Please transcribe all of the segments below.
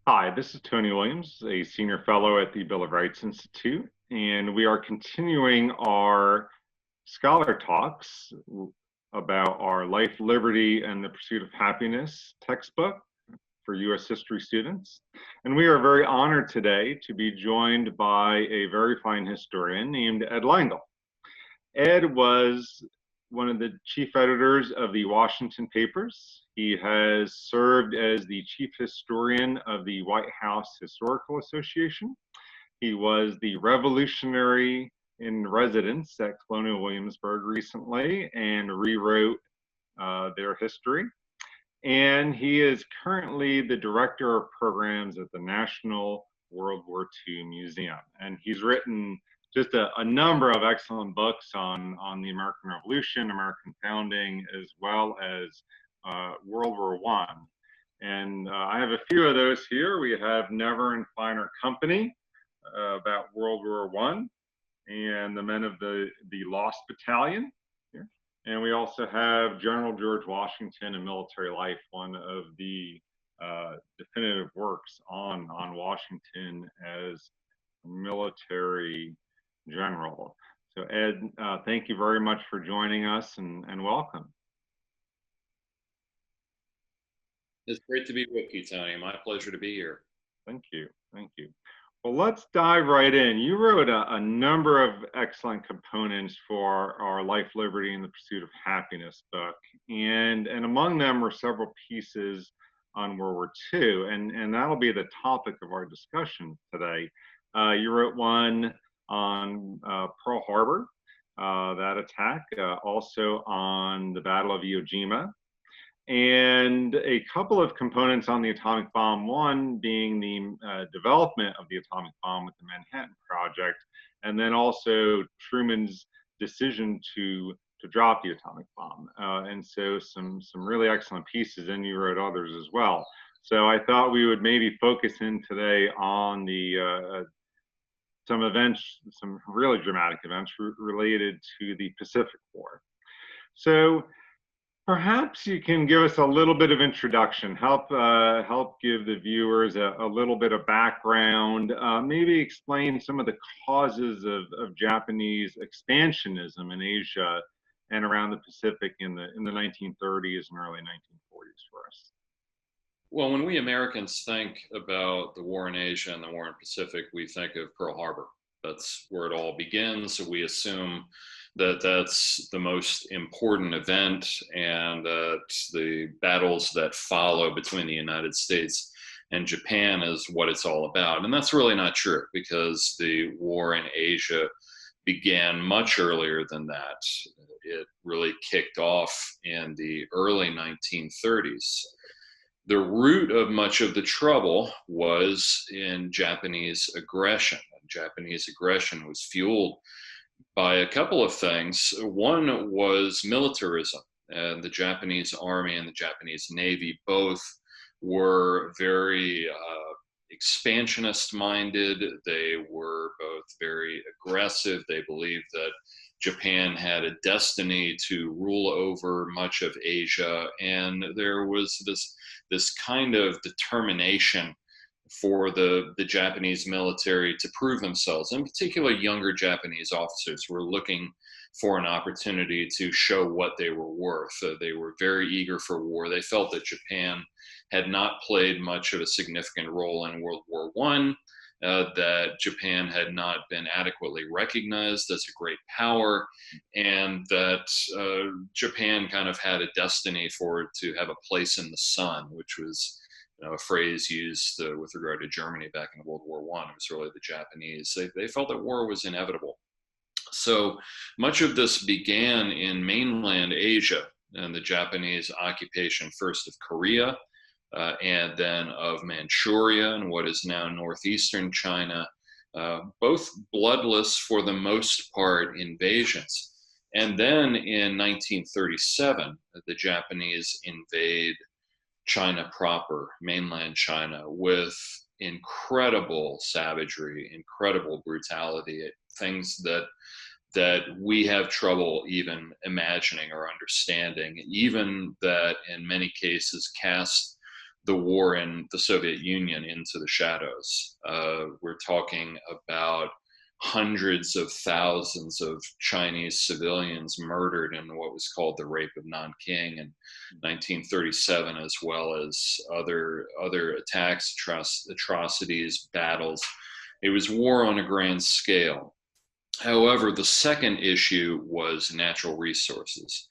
Hi, this is Tony Williams, a senior fellow at the Bill of Rights Institute, and we are continuing our scholar talks about our Life, Liberty, and the Pursuit of Happiness textbook for U.S. history students. And we are very honored today to be joined by a very fine historian named Ed Lengel. Ed was one of the chief editors of the Washington Papers. He has served as the chief historian of the White House Historical Association. He was the revolutionary in residence at Colonial Williamsburg recently and rewrote their history. And he is currently the director of programs at the National WWII Museum. And he's written just a number of excellent books on the American Revolution, American founding, as well as World War I. And I have a few of those here. We have Never in Finer Company about World War I and the Men of the Lost Battalion here. And we also have General George Washington and Military Life, one of the definitive works on Washington as military general. So Ed, thank you very much for joining us and welcome. It's great to be with you, Tony. My pleasure to be here. Thank you. Thank you. Well, let's dive right in. You wrote a number of excellent components for our Life, Liberty, and the Pursuit of Happiness book. And among them were several pieces on World War II. And that'll be the topic of our discussion today. You wrote one on Pearl Harbor, that attack, also on the Battle of Iwo Jima, and a couple of components on the atomic bomb, one being the development of the atomic bomb with the Manhattan Project, and then also Truman's decision to drop the atomic bomb. And so some really excellent pieces, and you wrote others as well. So I thought we would maybe focus in today on the some events, some really dramatic events related to the Pacific War. So perhaps you can give us a little bit of introduction, help give the viewers a little bit of background, maybe explain some of the causes of Japanese expansionism in Asia and around the Pacific in the 1930s and early 1940s for us. Well, when we Americans think about the war in Asia and the war in the Pacific, we think of Pearl Harbor. That's where it all begins. So we assume that that's the most important event and that the battles that follow between the United States and Japan is what it's all about. And that's really not true, because the war in Asia began much earlier than that. It really kicked off in the early 1930s. The root of much of the trouble was in Japanese aggression. Japanese aggression was fueled by a couple of things. One was militarism. And the Japanese Army and the Japanese Navy both were very expansionist minded. They were both very aggressive. They believed that Japan had a destiny to rule over much of Asia, and there was this kind of determination for the Japanese military to prove themselves. In particular, younger Japanese officers were looking for an opportunity to show what they were worth. They were very eager for war. They felt that Japan had not played much of a significant role in World War I, that Japan had not been adequately recognized as a great power, and that Japan kind of had a destiny for it to have a place in the sun, which was a phrase used with regard to Germany back in World War I. It was really the Japanese. They felt that war was inevitable. So much of this began in mainland Asia and the Japanese occupation first of Korea, and then of Manchuria and what is now northeastern China, both bloodless for the most part invasions. And then in 1937, the Japanese invade China proper, mainland China, with incredible savagery, incredible brutality, things that we have trouble even imagining or understanding, even that in many cases cast the war in the Soviet Union into the shadows. We're talking about hundreds of thousands of Chinese civilians murdered in what was called the Rape of Nanking in 1937, as well as other attacks, atrocities, battles. It was war on a grand scale. However, the second issue was natural resources.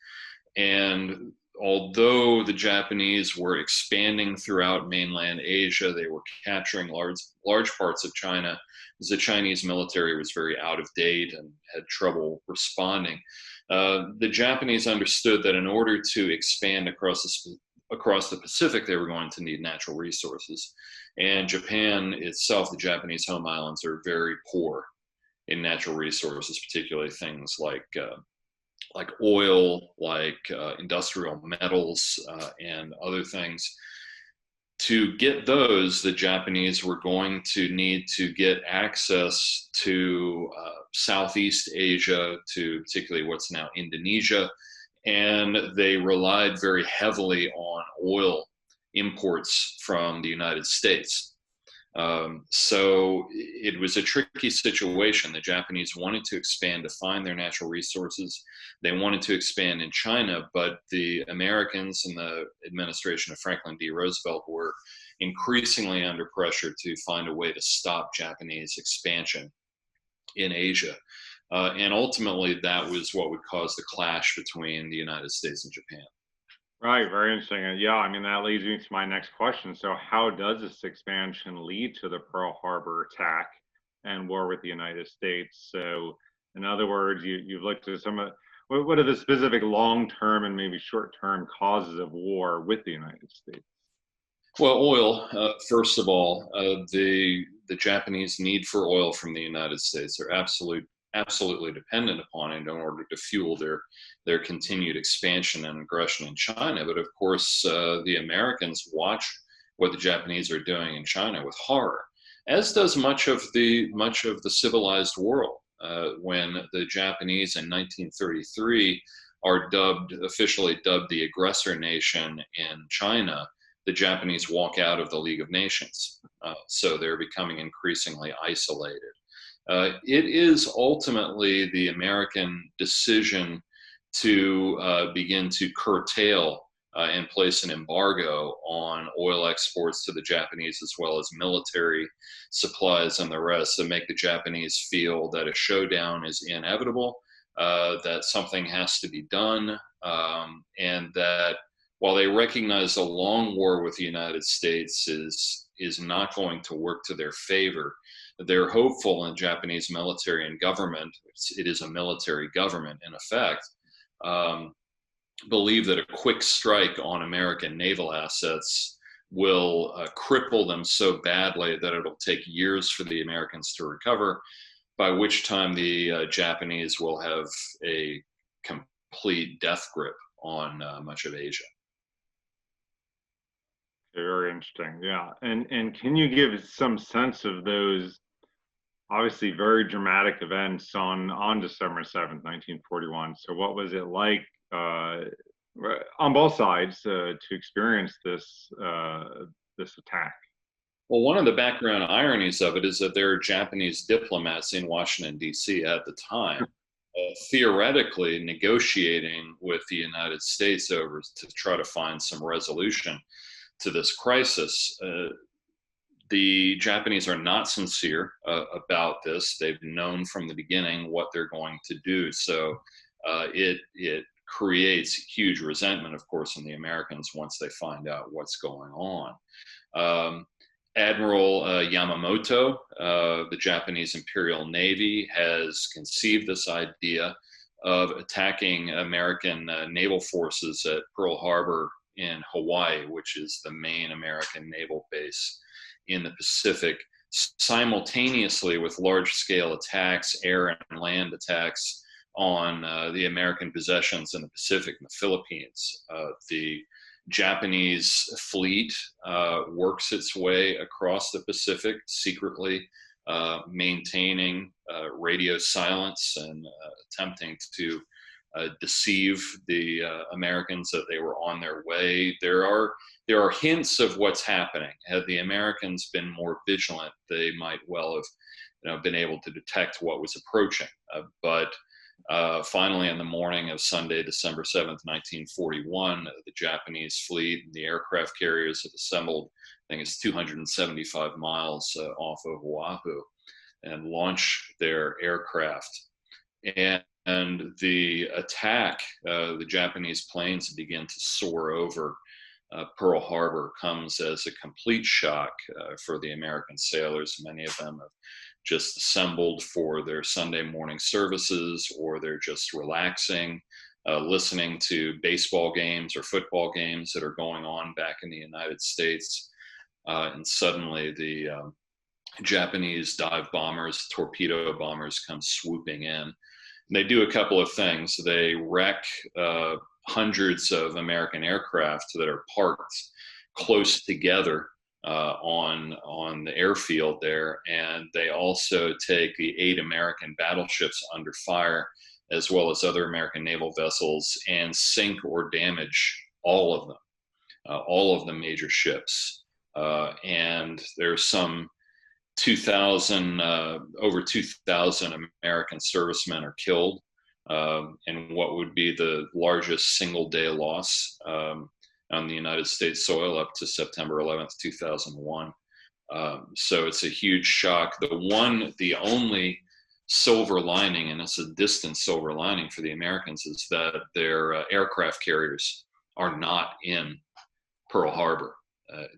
And although the Japanese were expanding throughout mainland Asia, they were capturing large parts of China, as the Chinese military was very out of date and had trouble responding. The Japanese understood that in order to expand across the Pacific, they were going to need natural resources. And Japan itself, the Japanese home islands, are very poor in natural resources, particularly things like oil, like industrial metals, and other things. To get those, the Japanese were going to need to get access to Southeast Asia, to particularly what's now Indonesia, and they relied very heavily on oil imports from the United States. So it was a tricky situation. The Japanese wanted to expand to find their natural resources. They wanted to expand in China, but the Americans and the administration of Franklin D. Roosevelt were increasingly under pressure to find a way to stop Japanese expansion in Asia. And ultimately, that was what would cause the clash between the United States and Japan. Right, very interesting. And yeah, I mean, that leads me to my next question. So how does this expansion lead to the Pearl Harbor attack and war with the United States? So in other words, you've looked at what are the specific long-term and maybe short-term causes of war with the United States? Well, oil, first of all, the Japanese need for oil from the United States. They're absolutely dependent upon it in order to fuel their continued expansion and aggression in China. But of course, the Americans watch what the Japanese are doing in China with horror, as does much of the civilized world. When the Japanese in 1933 are officially dubbed the aggressor nation in China, the Japanese walk out of the League of Nations. So they're becoming increasingly isolated. It is ultimately the American decision to begin to curtail and place an embargo on oil exports to the Japanese, as well as military supplies and the rest, that make the Japanese feel that a showdown is inevitable, that something has to be done, and that while they recognize a long war with the United States is not going to work to their favor, they're hopeful in the Japanese military and government. It is a military government in effect. Believe that a quick strike on American naval assets will cripple them so badly that it'll take years for the Americans to recover, by which time the Japanese will have a complete death grip on much of Asia. Very interesting. Yeah. And can you give some sense of those obviously very dramatic events on December 7th, 1941? So what was it like on both sides to experience this attack? Well, one of the background ironies of it is that there are Japanese diplomats in Washington, D.C. at the time, theoretically negotiating with the United States over to try to find some resolution to this crisis. The Japanese are not sincere about this. They've known from the beginning what they're going to do. So it creates huge resentment, of course, in the Americans once they find out what's going on. Admiral Yamamoto, the Japanese Imperial Navy, has conceived this idea of attacking American naval forces at Pearl Harbor in Hawaii, which is the main American naval base in the Pacific, simultaneously with large-scale attacks, air and land attacks on the American possessions in the Pacific and the Philippines. The Japanese fleet works its way across the Pacific secretly, maintaining radio silence and attempting to deceive the Americans that they were on their way. There are hints of what's happening. Had the Americans been more vigilant, they might well have been able to detect what was approaching. But finally, in the morning of Sunday, December 7th, 1941, the Japanese fleet and the aircraft carriers had assembled, I think it's 275 miles off of Oahu, and launched their aircraft. And the attack, the Japanese planes begin to soar over Pearl Harbor, comes as a complete shock for the American sailors. Many of them have just assembled for their Sunday morning services, or they're just relaxing, listening to baseball games or football games that are going on back in the United States. And suddenly the Japanese dive bombers, torpedo bombers, come swooping in. And they do a couple of things. They wreck hundreds of American aircraft that are parked close together on the airfield there, and they also take the 8 American battleships under fire, as well as other American naval vessels, and sink or damage all of the major ships. And there's some 2,000, over 2,000 American servicemen are killed in what would be the largest single day loss on the United States soil up to September 11th, 2001. So it's a huge shock. The only silver lining, and it's a distant silver lining for the Americans, is that their aircraft carriers are not in Pearl Harbor.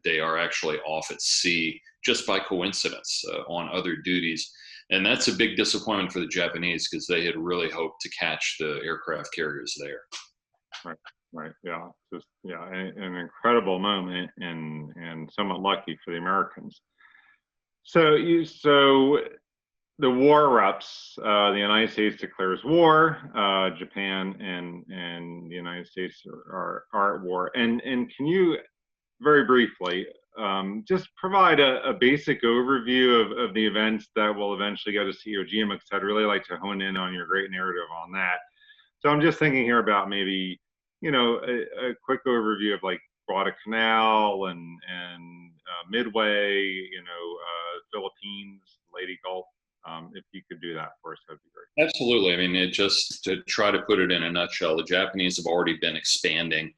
They are actually off at sea, just by coincidence, on other duties. And that's a big disappointment for the Japanese, because they had really hoped to catch the aircraft carriers there. Right. Yeah. Just an incredible moment, and somewhat lucky for the Americans. So the war erupts. The United States declares war. Japan and the United States are at war. And can you very briefly just provide a basic overview of the events that will eventually go to Iwo Jima? Because I'd really like to hone in on your great narrative on that. So I'm just thinking here about maybe, a quick overview of like Guadalcanal and Midway, Philippines, Leyte Gulf. If you could do that for us, that'd be great. Absolutely. I mean, just to try to put it in a nutshell, the Japanese have already been expanding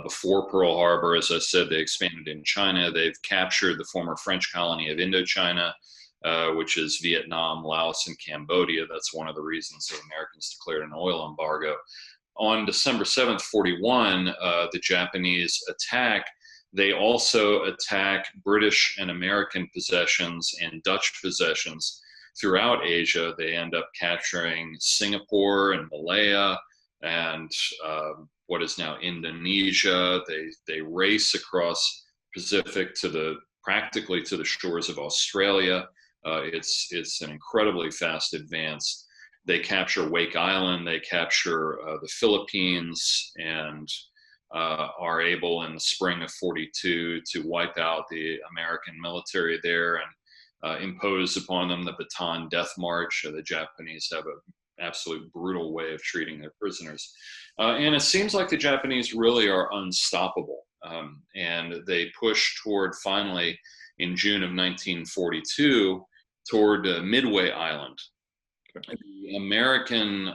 before Pearl Harbor. As I said, they expanded in China. They've captured the former French colony of Indochina, which is Vietnam, Laos, and Cambodia. That's one of the reasons the Americans declared an oil embargo. On December 7th, 41, the Japanese attack. They also attack British and American possessions and Dutch possessions throughout Asia. They end up capturing Singapore and Malaya and what is now Indonesia. They race across Pacific practically to the shores of Australia. It's an incredibly fast advance. They capture Wake Island, they capture the Philippines, and are able in the spring of 42 to wipe out the American military there and impose upon them the Bataan Death March. The Japanese have an absolute brutal way of treating their prisoners. And it seems like the Japanese really are unstoppable. And they push toward, finally, in June of 1942, toward Midway Island. The American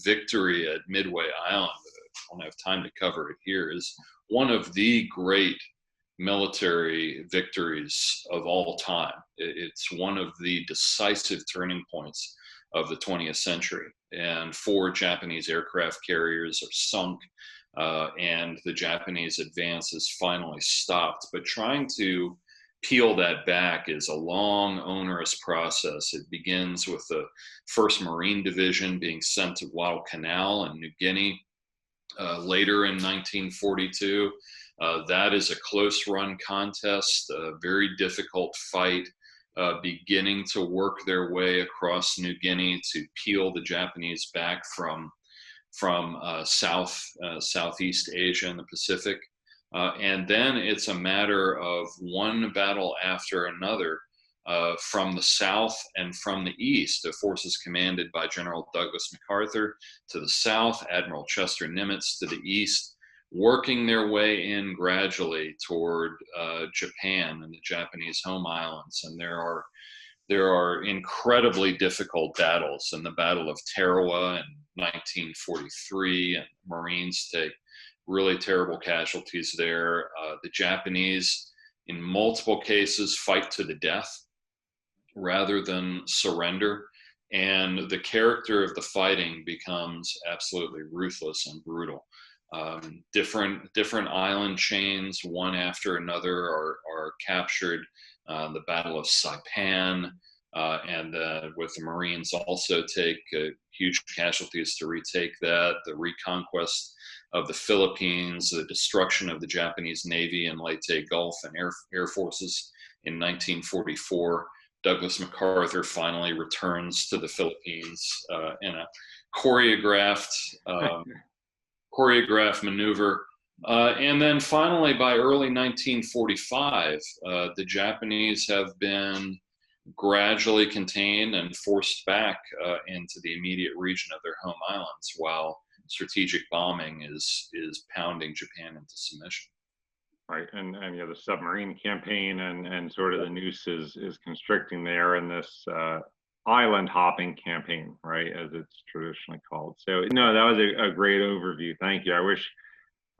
victory at Midway Island, I don't have time to cover it here, is one of the great military victories of all time. It's one of the decisive turning points of the 20th century. And 4 Japanese aircraft carriers are sunk, and the Japanese advance is finally stopped. But trying to peel that back is a long, onerous process. It begins with the 1st Marine Division being sent to Guadalcanal in New Guinea later in 1942. That is a close run contest, a very difficult fight, beginning to work their way across New Guinea to peel the Japanese back from Southeast Asia and the Pacific. And then it's a matter of one battle after another from the south and from the east, the forces commanded by General Douglas MacArthur to the south, Admiral Chester Nimitz to the east, working their way in gradually toward Japan and the Japanese home islands. And there are incredibly difficult battles, and the Battle of Tarawa in 1943, and Marines take really terrible casualties there. The Japanese, in multiple cases, fight to the death rather than surrender. And the character of the fighting becomes absolutely ruthless and brutal. Different island chains, one after another, are captured. The Battle of Saipan, and with the Marines also take huge casualties to retake that. The reconquest of the Philippines, the destruction of the Japanese Navy in Leyte Gulf and Air Forces in 1944. Douglas MacArthur finally returns to the Philippines in a choreographed maneuver. And then finally, by early 1945, the Japanese have been gradually contained and forced back into the immediate region of their home islands, while strategic bombing is pounding Japan into submission. Right, and you know, the submarine campaign and sort of the noose is constricting there, and this island hopping campaign, right, as it's traditionally called. So no, that was a great overview. Thank you. I wish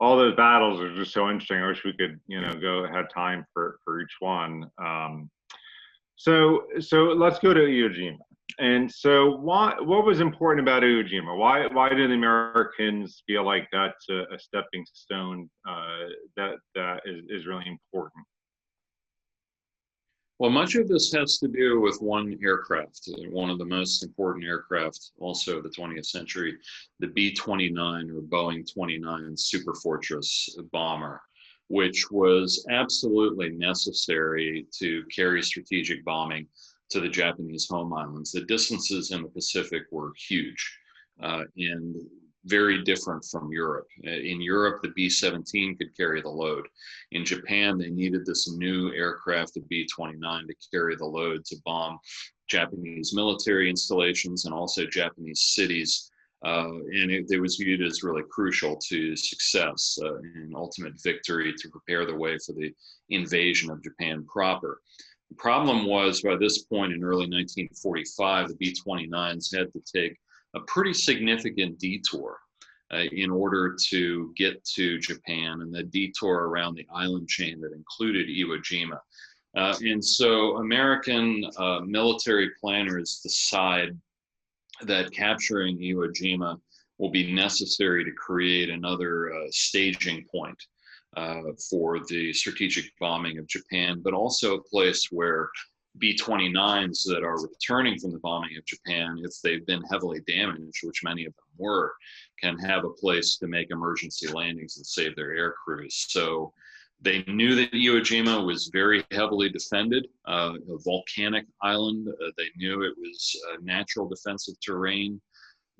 all those battles are just so interesting. I wish we could, you know, have time for each one. So let's go to Iwo Jima. And so what was important about Iwo Jima? Why did the Americans feel like that's a stepping stone that is really important? Well, much of this has to do with one aircraft, one of the most important aircraft also of the 20th century, the B-29 or Boeing 29 Superfortress bomber, which was absolutely necessary to carry strategic bombing to the Japanese home islands. The distances in the Pacific were huge and very different from Europe. In Europe, the B-17 could carry the load. In Japan, they needed this new aircraft, the B-29, to carry the load to bomb Japanese military installations and also Japanese cities. And it was viewed as really crucial to success and ultimate victory to prepare the way for the invasion of Japan proper. The problem was, by this point in early 1945, the B-29s had to take a pretty significant detour in order to get to Japan, and the detour around the island chain that included Iwo Jima. And so American military planners decide that capturing Iwo Jima will be necessary to create another staging point for the strategic bombing of Japan, but also a place where B-29s that are returning from the bombing of Japan, if they've been heavily damaged, which many of them were, can have a place to make emergency landings and save their air crews. So they knew that Iwo Jima was very heavily defended, a volcanic island. They knew it was natural defensive terrain,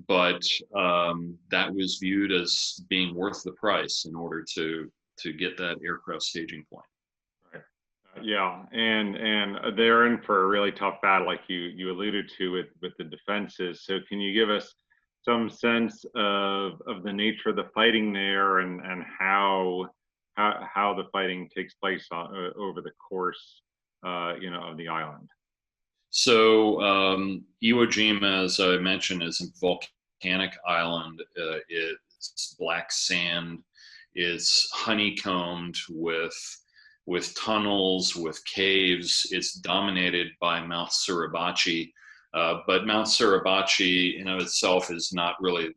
but that was viewed as being worth the price in order to get that aircraft staging point. Right. Yeah, and they're in for a really tough battle, like you alluded to with the defenses. So can you give us some sense of the nature of the fighting there and how the fighting takes place over the course, you know, of the island? So Iwo Jima, as I mentioned, is a volcanic island. It's black sand. It's honeycombed with tunnels, with caves. It's dominated by Mount Suribachi, but Mount Suribachi in of itself is not really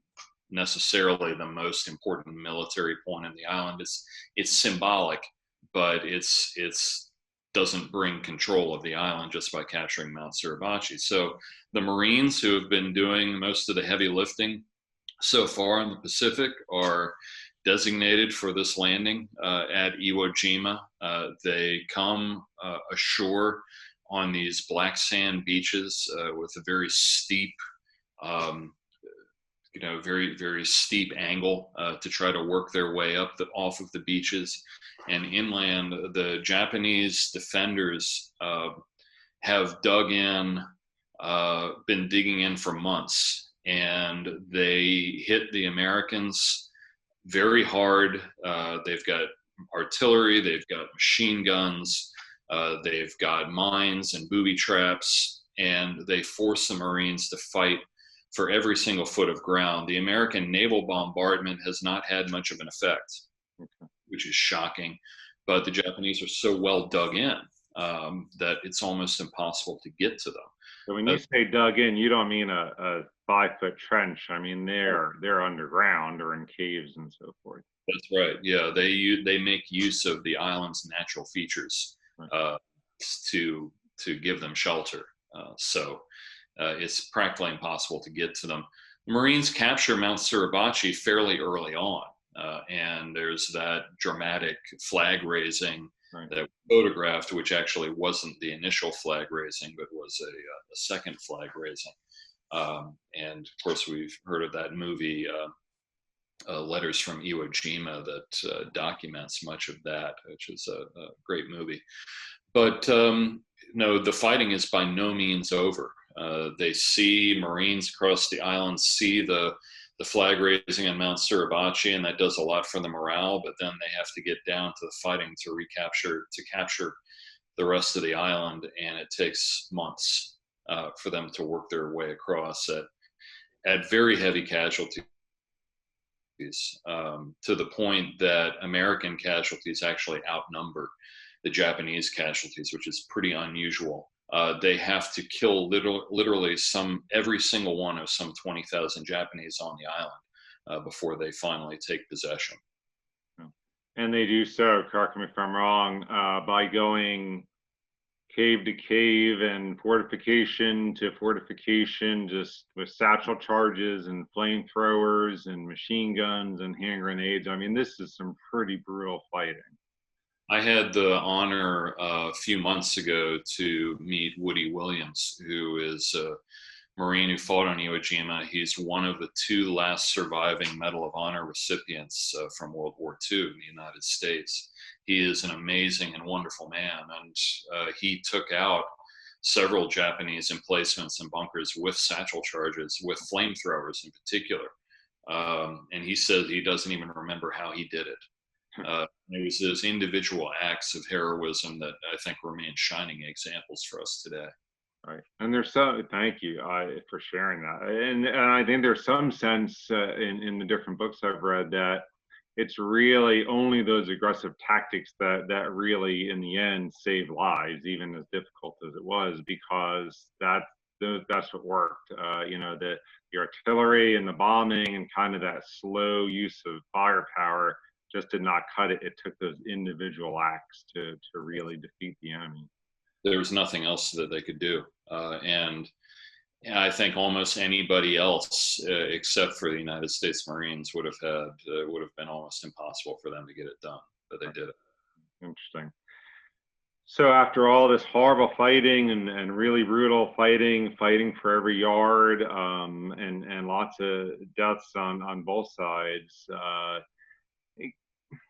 necessarily the most important military point in the island. It's symbolic, but it's doesn't bring control of the island just by capturing Mount Suribachi. So the Marines, who have been doing most of the heavy lifting so far in the Pacific, are designated for this landing at Iwo Jima. They come ashore on these black sand beaches with a very steep, very, very steep angle to try to work their way up off of the beaches and inland. The Japanese defenders have dug in, been digging in for months, and they hit the Americans very hard. They've got artillery, they've got machine guns, they've got mines and booby traps, and they force the Marines to fight for every single foot of ground. The American naval bombardment has not had much of an effect, which is shocking, but the Japanese are so well dug in that it's almost impossible to get to them. So when you say dug in, you don't mean a 5-foot trench. I mean they're underground or in caves and so forth. That's right. Yeah, they make use of the island's natural features to give them shelter. So it's practically impossible to get to them. The Marines capture Mount Suribachi fairly early on, and there's that dramatic flag raising that photographed, which actually wasn't the initial flag raising, but was a second flag raising. And of course, we've heard of that movie, Letters from Iwo Jima, that documents much of that, which is a great movie. But no, the fighting is by no means over. They see Marines across the island, see the flag raising on Mount Suribachi, and that does a lot for the morale, but then they have to get down to the fighting to capture the rest of the island, and it takes months for them to work their way across at very heavy casualties, to the point that American casualties actually outnumber the Japanese casualties, which is pretty unusual. They have to kill literally every single one of some 20,000 Japanese on the island before they finally take possession. And they do so, correct me if I'm wrong, by going cave to cave and fortification to fortification, just with satchel charges and flamethrowers and machine guns and hand grenades. I mean, this is some pretty brutal fighting. I had the honor a few months ago to meet Woody Williams, who is a Marine who fought on Iwo Jima. He's one of the 2 last surviving Medal of Honor recipients from World War II in the United States. He is an amazing and wonderful man, and he took out several Japanese emplacements and bunkers with satchel charges, with flamethrowers in particular. And he said he doesn't even remember how he did it. It was those individual acts of heroism that I think remain shining examples for us today. Right, and there's some. Thank you for sharing that. And I think there's some sense in the different books I've read that it's really only those aggressive tactics that really, in the end, save lives, even as difficult as it was, because that's what worked. The artillery and the bombing and kind of that slow use of firepower just did not cut it. It took those individual acts to really defeat the enemy. There was nothing else that they could do. And I think almost anybody else, except for the United States Marines, would have been almost impossible for them to get it done, but they did it. Interesting. So after all this horrible fighting and really brutal fighting for every yard, and lots of deaths on both sides,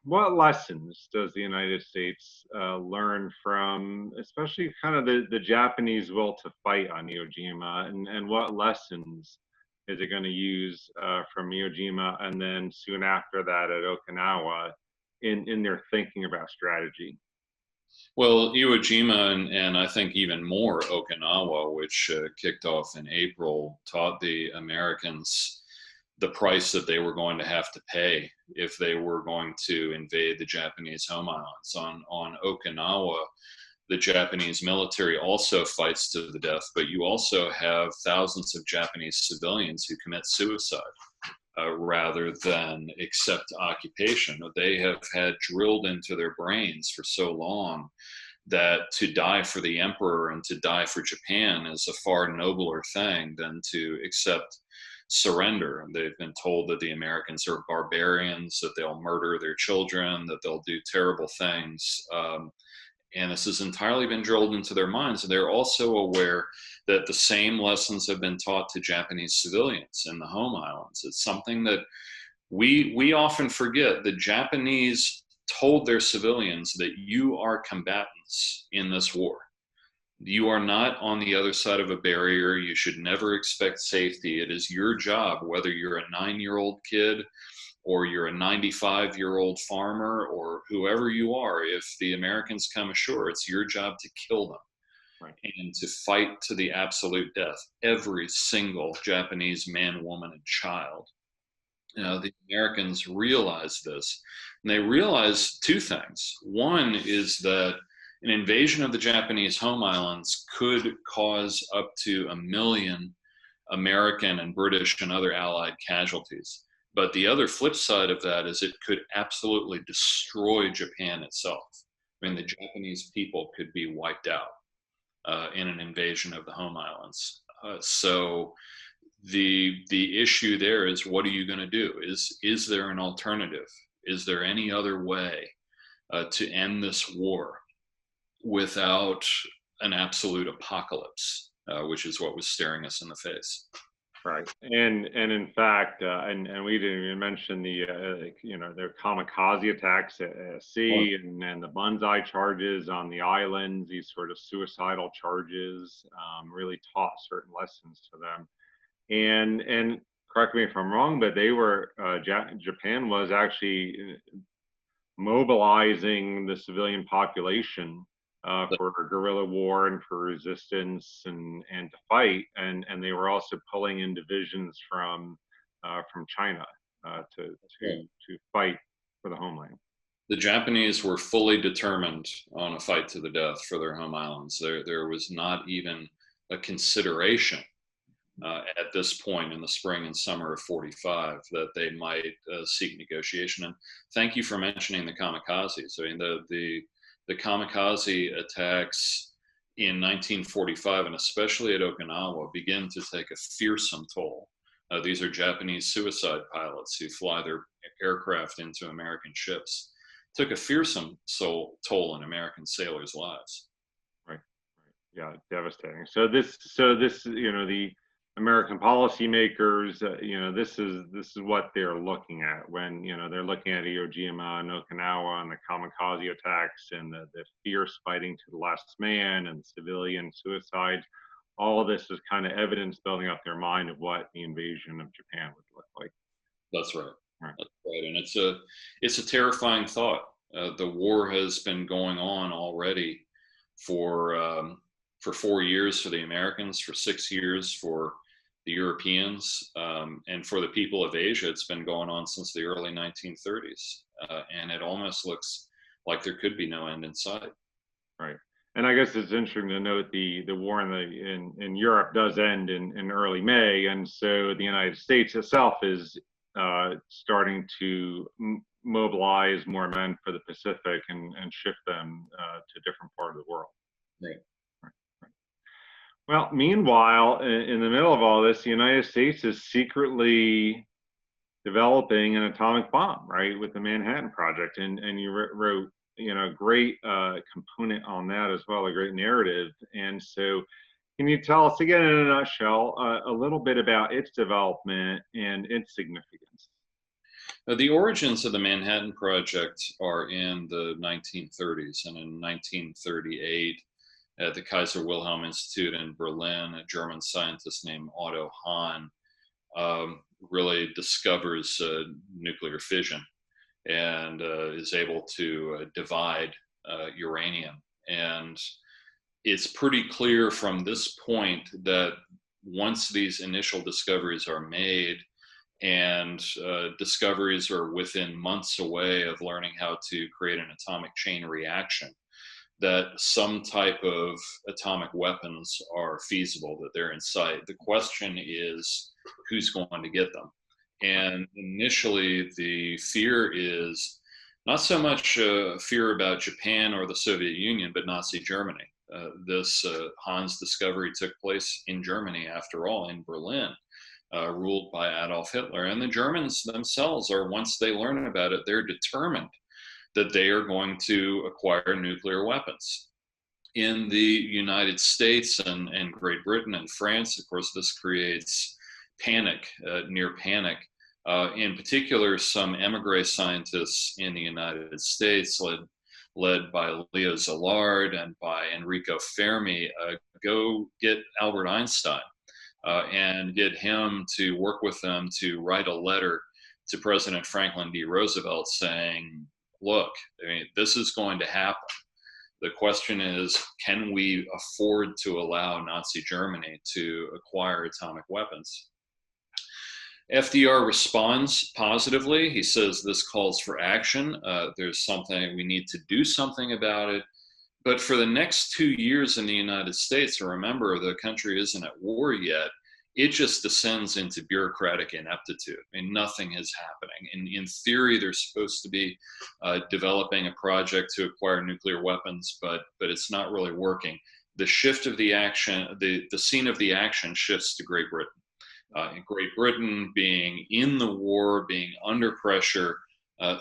what lessons does the United States learn from, especially kind of the Japanese will to fight on Iwo Jima, and what lessons is it going to use from Iwo Jima and then soon after that at Okinawa in their thinking about strategy? Well, Iwo Jima and I think even more Okinawa, which kicked off in April, taught the Americans the price that they were going to have to pay if they were going to invade the Japanese home islands. On Okinawa, the Japanese military also fights to the death, but you also have thousands of Japanese civilians who commit suicide rather than accept occupation. They have had drilled into their brains for so long that to die for the emperor and to die for Japan is a far nobler thing than to accept surrender. And they've been told that the Americans are barbarians, that they'll murder their children, that they'll do terrible things. And this has entirely been drilled into their minds. And they're also aware that the same lessons have been taught to Japanese civilians in the home islands. It's something that we often forget. The Japanese told their civilians that you are combatants in this war, You are not on the other side of a barrier. You should never expect safety. It is your job, whether you're a 9-year-old kid or you're a 95-year-old farmer or whoever you are. If the Americans come ashore, it's your job to kill them. Right. And to fight to the absolute death. Every single Japanese man, woman, and child. The Americans realize this, and they realize two things. One is that an invasion of the Japanese home islands could cause up to 1 million American and British and other allied casualties. But the other flip side of that is it could absolutely destroy Japan itself. I mean, the Japanese people could be wiped out in an invasion of the home islands. So the issue there is, what are you going to do? Is there an alternative? Is there any other way to end this war without an absolute apocalypse, which is what was staring us in the face? Right, and in fact, and we didn't even mention the their kamikaze attacks at sea, and the banzai charges on the islands. These sort of suicidal charges really taught certain lessons to them. And correct me if I'm wrong, but they were Japan was actually mobilizing the civilian population for guerrilla war and for resistance and to fight, and they were also pulling in divisions from China to fight for the homeland. The Japanese were fully determined on a fight to the death for their home islands. There was not even a consideration at this point in the spring and summer of 45 that they might seek negotiation. And thank you for mentioning the kamikazes. I mean, the kamikaze attacks in 1945, and especially at Okinawa, begin to take a fearsome toll. These are Japanese suicide pilots who fly their aircraft into American ships. Took a fearsome toll in American sailors' lives. Right. Yeah, devastating. So this, the American policymakers, this is what they're looking at when, they're looking at Iwo Jima and Okinawa and the kamikaze attacks and the fierce fighting to the last man and civilian suicides. All of this is kind of evidence building up their mind of what the invasion of Japan would look like. That's right. That's right, and it's a terrifying thought. The war has been going on already for 4 years for the Americans, for 6 years for the Europeans, and for the people of Asia, it's been going on since the early 1930s, and it almost looks like there could be no end in sight. Right, and I guess it's interesting to note the war in Europe does end in early May, and so the United States itself is starting to mobilize more men for the Pacific and shift them to a different part of the world. Right. Well, meanwhile, in the middle of all this, the United States is secretly developing an atomic bomb, right, with the Manhattan Project, and you wrote a great component on that as well, a great narrative. And so, can you tell us again, in a nutshell, a little bit about its development and its significance? The origins of the Manhattan Project are in the 1930s, and in 1938, at the Kaiser Wilhelm Institute in Berlin, a German scientist named Otto Hahn really discovers nuclear fission and is able to divide uranium. And it's pretty clear from this point that once these initial discoveries are made, and discoveries are within months away of learning how to create an atomic chain reaction, that some type of atomic weapons are feasible, that they're in sight. The question is, who's going to get them? And initially, the fear is not so much fear about Japan or the Soviet Union, but Nazi Germany. This Hahn's discovery took place in Germany, after all, in Berlin, ruled by Adolf Hitler. And the Germans themselves are, once they learn about it, they're determined that they are going to acquire nuclear weapons. In the United States and Great Britain and France, of course, this creates panic, near panic. In particular, some emigre scientists in the United States, led led by Leo Szilard and by Enrico Fermi, go get Albert Einstein and get him to work with them to write a letter to President Franklin D. Roosevelt saying, look, I mean, this is going to happen. The question is, can we afford to allow Nazi Germany to acquire atomic weapons? FDR responds positively. He says this calls for action. There's something, we need to do something about it. But for the next 2 years in the United States, and remember, the country isn't at war yet, it just descends into bureaucratic ineptitude. I mean, nothing is happening. In theory, they're supposed to be developing a project to acquire nuclear weapons, but it's not really working. The shift of the action, the scene of the action shifts to Great Britain. In Great Britain being in the war, being under pressure,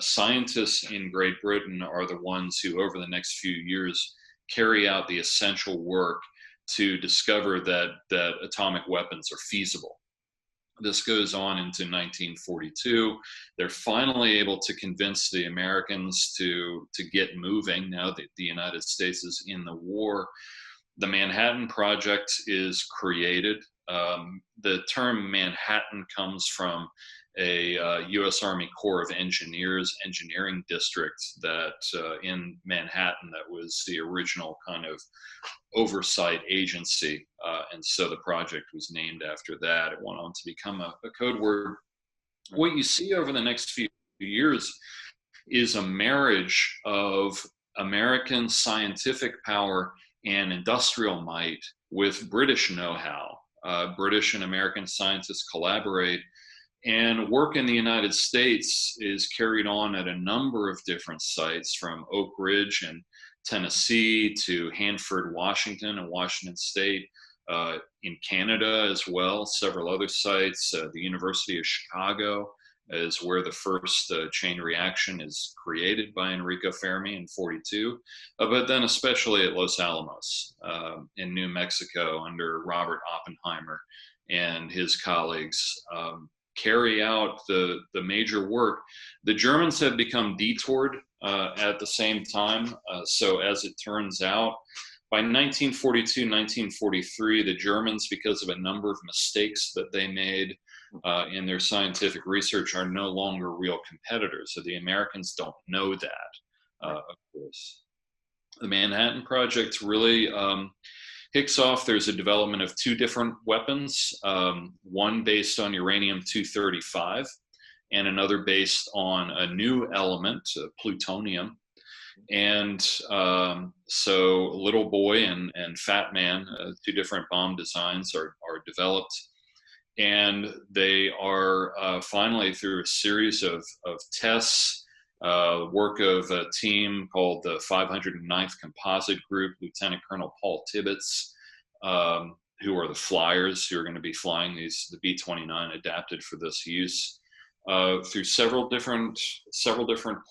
scientists in Great Britain are the ones who over the next few years carry out the essential work to discover that atomic weapons are feasible. This goes on into 1942. They're finally able to convince the Americans to get moving now that the United States is in the war. The Manhattan Project is created. The term Manhattan comes from a U.S. Army Corps of Engineers engineering district that in Manhattan that was the original kind of oversight agency. And so the project was named after that. It went on to become a code word. What you see over the next few years is a marriage of American scientific power and industrial might with British know-how. British and American scientists collaborate, and work in the United States is carried on at a number of different sites, from Oak Ridge in Tennessee to Hanford, Washington, and Washington State, in Canada as well, several other sites. The University of Chicago is where the first chain reaction is created by Enrico Fermi in 42, but then especially at Los Alamos in New Mexico under Robert Oppenheimer and his colleagues carry out the major work. The Germans have become detoured at the same time. So as it turns out, by 1942, 1943, the Germans, because of a number of mistakes that they made in their scientific research, are no longer real competitors. So the Americans don't know that, of course. The Manhattan Project really kicks off. There's a development of two different weapons, one based on uranium-235 and another based on a new element, plutonium. And so Little Boy and Fat Man, two different bomb designs are developed. And they are finally, through a series of tests, work of a team called the 509th Composite Group, Lieutenant Colonel Paul Tibbets, who are the flyers who are going to be flying the B-29 adapted for this use. Through several different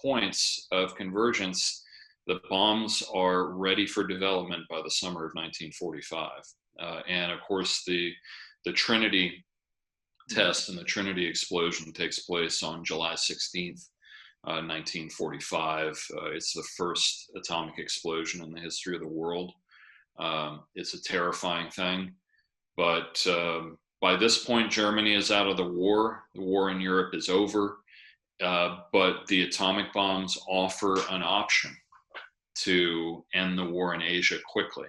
points of convergence, the bombs are ready for development by the summer of 1945. And of course, the Trinity test and the Trinity explosion takes place on July 16th, 1945. It's the first atomic explosion in the history of the world. It's a terrifying thing, but by this point, Germany is out of the war. The war in Europe is over, but the atomic bombs offer an option to end the war in Asia quickly.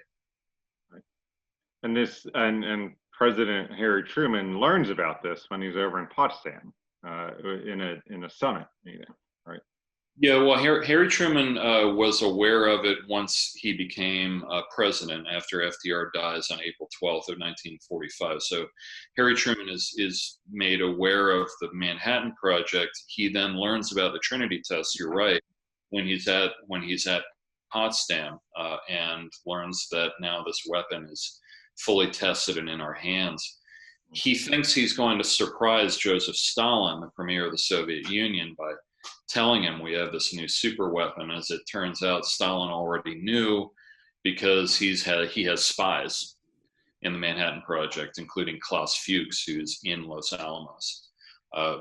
And this, and President Harry Truman learns about this when he's over in Potsdam in a summit meeting, right? Yeah, well, Harry Truman was aware of it once he became president after FDR dies on April 12th of 1945. So Harry Truman is made aware of the Manhattan Project. He then learns about the Trinity test, you're right, when he's at Potsdam and learns that now this weapon is fully tested and in our hands. He thinks he's going to surprise Joseph Stalin, the premier of the Soviet Union, by telling him we have this new super weapon. As it turns out, Stalin already knew, because he has spies in the Manhattan Project, including Klaus Fuchs, who's in Los Alamos.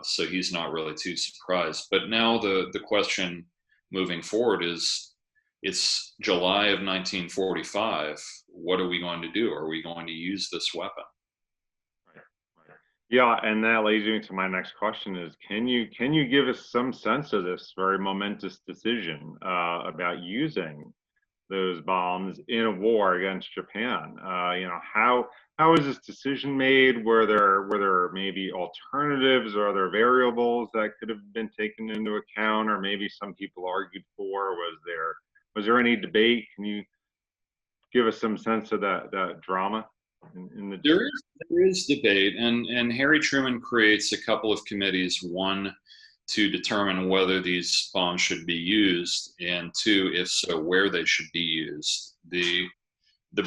So he's not really too surprised. But now the question moving forward is, It's July of 1945. What are we going to do? Are we going to use this weapon? Yeah, and that leads me to my next question: is can you give us some sense of this very momentous decision about using those bombs in a war against Japan? How was this decision made? Were there maybe alternatives or other variables that could have been taken into account, or maybe some people argued for? Was there any debate? Can you give us some sense of that drama in the There is debate, and Harry Truman creates a couple of committees. One, to determine whether these bombs should be used, and two, if so, where they should be used. The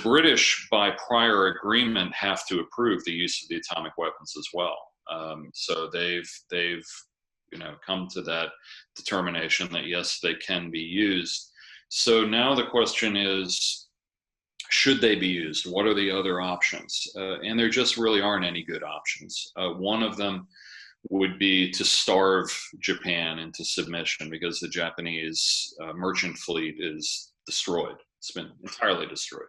British, by prior agreement, have to approve the use of the atomic weapons as well. So they've come to that determination that yes, they can be used. So now the question is, should they be used? What are the other options? And there just really aren't any good options. One of them would be to starve Japan into submission, because the Japanese merchant fleet is destroyed. It's been entirely destroyed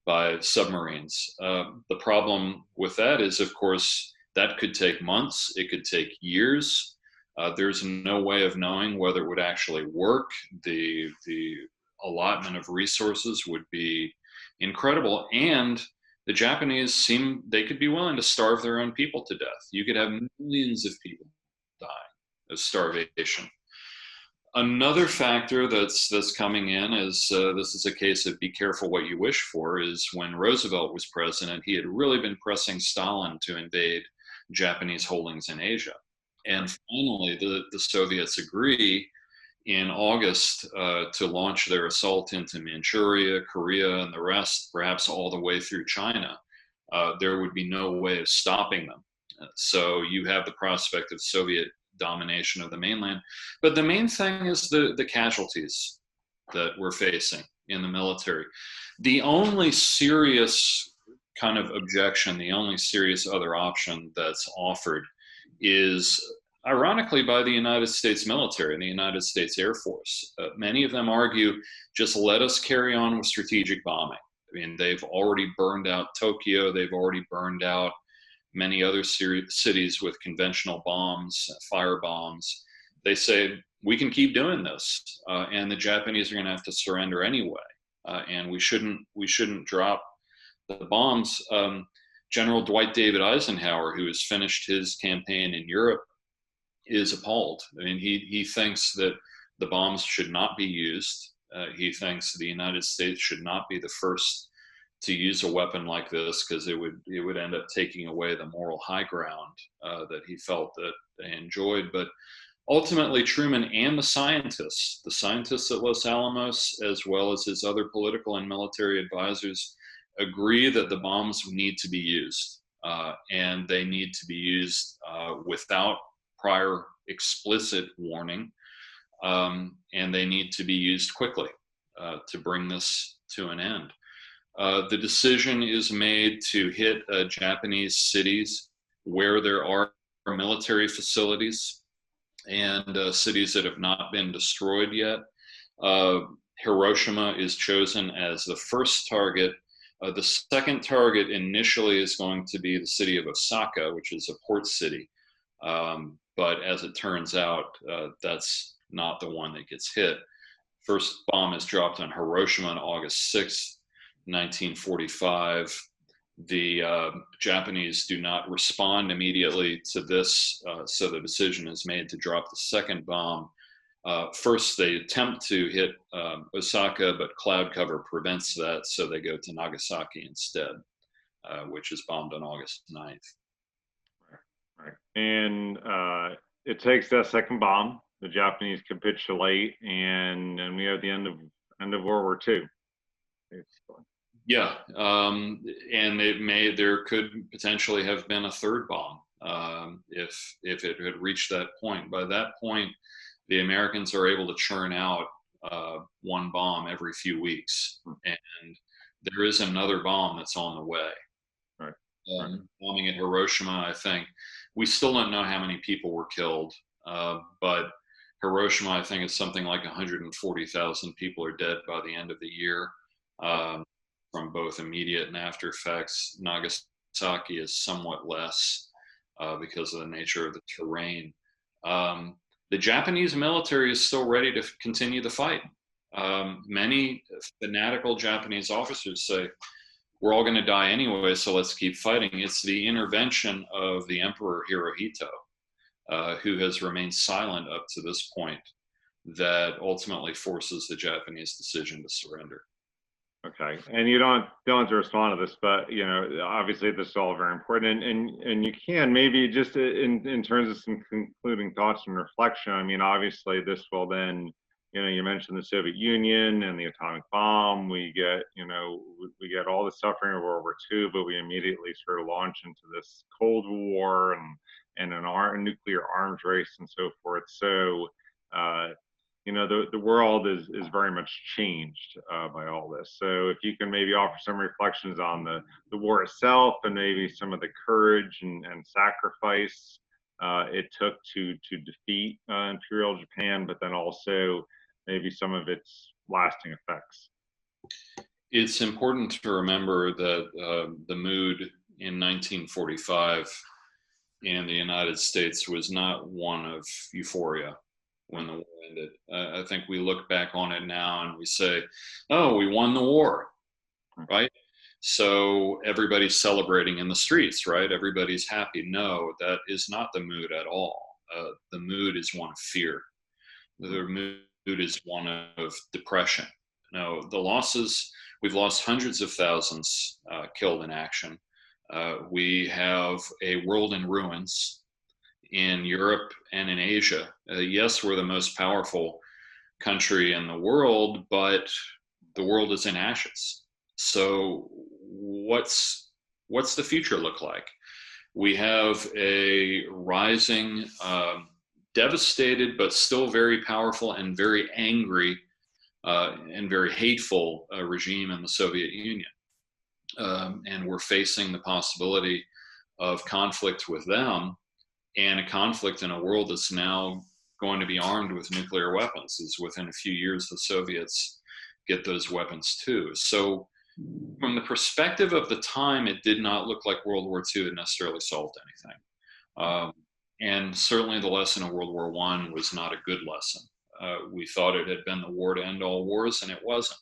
by submarines. The problem with that is, of course, that could take months. It could take years. There's no way of knowing whether it would actually work. The allotment of resources would be incredible, and the Japanese they could be willing to starve their own people to death. You could have millions of people dying of starvation. Another factor that's coming in is this is a case of be careful what you wish for. Is when Roosevelt was president, he had really been pressing Stalin to invade Japanese holdings in Asia, and finally the Soviets agree in August to launch their assault into Manchuria, Korea, and the rest, perhaps all the way through China. There would be no way of stopping them. So you have the prospect of Soviet domination of the mainland. But the main thing is the casualties that we're facing in the military. The only serious kind of objection, the only serious other option that's offered is ironically by the United States military and the United States Air Force. Many of them argue, just let us carry on with strategic bombing. I mean, they've already burned out Tokyo. They've already burned out many other cities with conventional bombs, fire bombs. They say, we can keep doing this. And the Japanese are going to have to surrender anyway. And we shouldn't drop the bombs. General Dwight David Eisenhower, who has finished his campaign in Europe, is appalled. I mean, he thinks that the bombs should not be used. He thinks the United States should not be the first to use a weapon like this, because it would end up taking away the moral high ground that he felt that they enjoyed. But ultimately, Truman and the scientists at Los Alamos, as well as his other political and military advisors, agree that the bombs need to be used, and they need to be used without prior explicit warning, and they need to be used quickly to bring this to an end. The decision is made to hit Japanese cities where there are military facilities and cities that have not been destroyed yet. Hiroshima is chosen as the first target. The second target initially is going to be the city of Osaka, which is a port city. But as it turns out, that's not the one that gets hit. First bomb is dropped on Hiroshima on August 6th, 1945. The Japanese do not respond immediately to this, so the decision is made to drop the second bomb. First, they attempt to hit Osaka, but cloud cover prevents that, so they go to Nagasaki instead, which is bombed on August 9th. Right. And it takes that second bomb, the Japanese capitulate, and we have the end of World War II. Yeah, and there could potentially have been a third bomb if it had reached that point. By that point, the Americans are able to churn out one bomb every few weeks, and there is another bomb that's on the way. Right. Bombing at Hiroshima, I think we still don't know how many people were killed, but Hiroshima, I think it's something like 140,000 people are dead by the end of the year, from both immediate and after effects. Nagasaki is somewhat less because of the nature of the terrain. The Japanese military is still ready to continue the fight. Many fanatical Japanese officers say, we're all going to die anyway, so let's keep fighting. It's the intervention of the Emperor Hirohito, who has remained silent up to this point, that ultimately forces the Japanese decision to surrender. Okay, and you don't have to respond to this, but you know, obviously this is all very important, and you can maybe just in terms of some concluding thoughts and reflection. I mean, obviously this will then, you know, you mentioned the Soviet Union and the atomic bomb. We get, you know, we get all the suffering of World War II, but we immediately sort of launch into this Cold War and a nuclear arms race and so forth. So. You know, the world is very much changed by all this. So if you can maybe offer some reflections on the war itself and maybe some of the courage and sacrifice it took to defeat Imperial Japan, but then also maybe some of its lasting effects. It's important to remember that the mood in 1945 in the United States was not one of euphoria when the war ended. I think we look back on it now and we say, oh, we won the war, right? So everybody's celebrating in the streets, right? Everybody's happy. No, that is not the mood at all. The mood is one of fear. The mood is one of depression. No, the losses, we've lost hundreds of thousands killed in action. We have a world in ruins in Europe and in Asia. Yes, we're the most powerful country in the world, but the world is in ashes. So what's the future look like? We have a rising, devastated, but still very powerful and very angry and very hateful regime in the Soviet Union. And we're facing the possibility of conflict with them, and a conflict in a world that's now going to be armed with nuclear weapons. Is within a few years the Soviets get those weapons too. So from the perspective of the time, it did not look like World War II had necessarily solved anything. And certainly the lesson of World War I was not a good lesson. We thought it had been the war to end all wars, and it wasn't.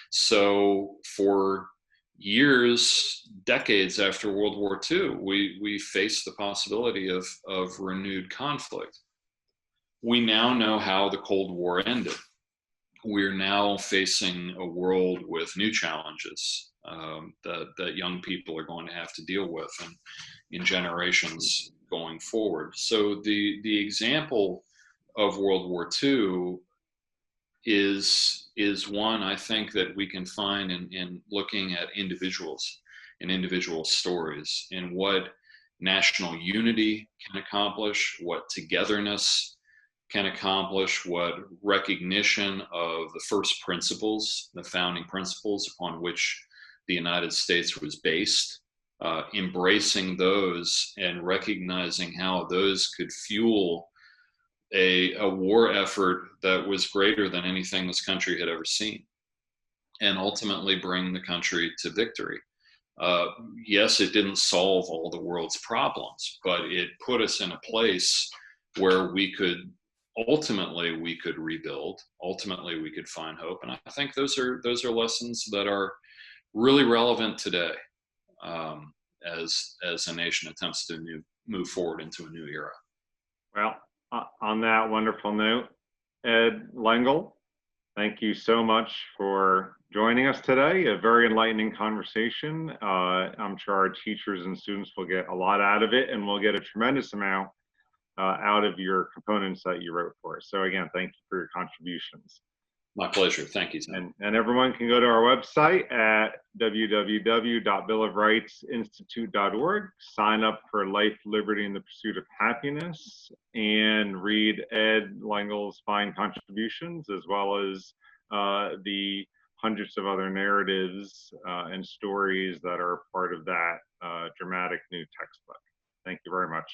So for years, decades after World War II, we faced the possibility of renewed conflict. We now know how the Cold War ended. We're now facing a world with new challenges that young people are going to have to deal with in generations going forward. So the example of World War II is one I think that we can find in looking at individuals and individual stories, and what national unity can accomplish, what togetherness can accomplish, what recognition of the first principles, the founding principles upon which the United States was based, embracing those and recognizing how those could fuel a war effort that was greater than anything this country had ever seen, and ultimately bring the country to victory. Yes, it didn't solve all the world's problems, but it put us in a place where we could ultimately rebuild. Ultimately, we could find hope, and I think those are lessons that are really relevant today, as a nation attempts to move forward into a new era. Well, on that wonderful note, Ed Lengel, thank you so much for joining us today. A very enlightening conversation. I'm sure our teachers and students will get a lot out of it, and we'll get a tremendous amount out of your components that you wrote for us. So again, thank you for your contributions. My pleasure. Thank you, Tim. And everyone can go to our website at www.billofrightsinstitute.org, sign up for Life, Liberty, and the Pursuit of Happiness, and read Ed Lengel's fine contributions, as well as the hundreds of other narratives and stories that are part of that dramatic new textbook. Thank you very much.